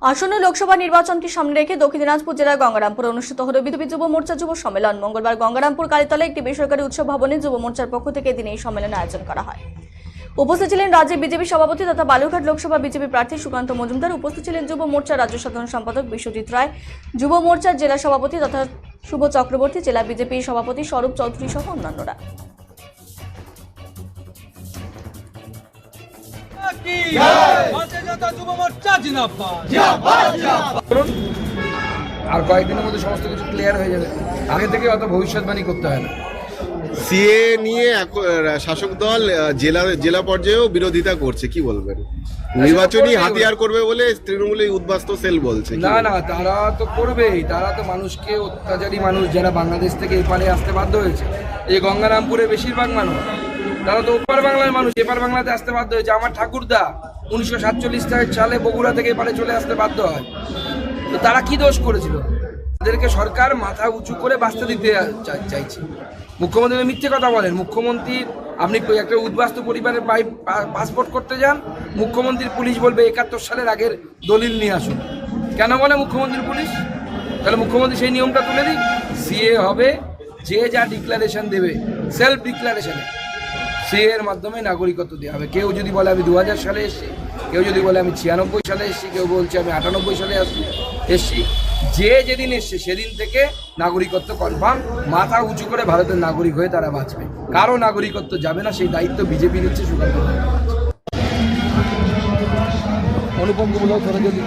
আসন্ন লোকসভা নির্বাচনকে সামনে রেখে দক্ষিণ দিনাজপুর জেলার গঙ্গারামপুরে অনুষ্ঠিত হল বিজেপি যুব মোর্চা যুব সম্মেলন। মঙ্গলবার গঙ্গারামপুর কালীতলা একটি বেসরকারি উৎসব ভবনে যুব মোর্চার পক্ষ থেকে এদিন এই সম্মেলনের আয়োজন করা হয়। উপস্থিত ছিলেন রাজ্যের বিজেপি সভাপতি তথা বালুরঘাট লোকসভা বিজেপি প্রার্থী সুকান্ত মজুমদার। উপস্থিত ছিলেন যুব মোর্চার রাজ্য সাধারণ সম্পাদক বিশ্বজিৎ রায়, যুব মোর্চার জেলা সভাপতি তথা শুভ চক্রবর্তী, জেলা বিজেপি সভাপতি স্বরূপ চৌধুরী সহ অন্যান্যরা। আর কয়েকদিনের মধ্যে সমস্ত কিছু ক্লিয়ার হয়ে যাবে। আগে থেকে অত ভবিষ্যৎবাণী করতে হয় না। সিএ নিয়ে শাসক দল জেলা পর্যায়েও বিরোধিতা করছে, কি বলবেন? নির্বাচনী হাতিয়ার করবে বলে তৃণমূলের উদ্বাস্ত সেল বলছে। না, তারা তো করবেই। তারা তো মানুষকে, অত্যাচারী মানুষ যারা বাংলাদেশ থেকে এপারে আসতে বাধ্য হয়েছে, এই গঙ্গারামপুরে বেশিরভাগ মানুষ, তারা তো ওপার বাংলার মানুষ, এপার বাংলাতে আসতে বাধ্য হয়েছে। আমার ঠাকুরদা 1947 সালে বগুড়া থেকে এপারে চলে আসতে বাধ্য হয়। তো তারা কি দোষ করেছিল? তাদেরকে সরকার মাথা উঁচু করে বাঁচতে দিতে চাইছে। মুখ্যমন্ত্রী মিথ্যে কথা বলেন। মুখ্যমন্ত্রীর, আপনি একটা উদ্বাস্তু পরিবারের পাসপোর্ট করতে যান, মুখ্যমন্ত্রীর পুলিশ বলবে 71 সালের আগের দলিল নিয়ে আসুন। কেন বলে মুখ্যমন্ত্রীর পুলিশ? তাহলে মুখ্যমন্ত্রী সেই নিয়মটা তুলে দিক। সিএ হবে, যে যা ডিক্লারেশন দেবে, সেলফ ডিক্লারেশনে সিএ এর মাধ্যমে নাগরিকত্ব দেওয়া হবে। কেউ যদি বলে আমি 2000 সালে এসেছি, কেউ যদি বলে আমি 96 সালে এসেছি, কেউ বলছে আমি 98 সালে এসেছি, যে যেদিন এসছে সেদিন থেকে নাগরিকত্ব কনফার্ম। মাথা উঁচু করে ভারতের নাগরিক হয়ে তারা বাঁচবে। কারো নাগরিকত্ব যাবে না, সেই দায়িত্ব বিজেপি নিচ্ছে। সুকান্ত অনুপম যদি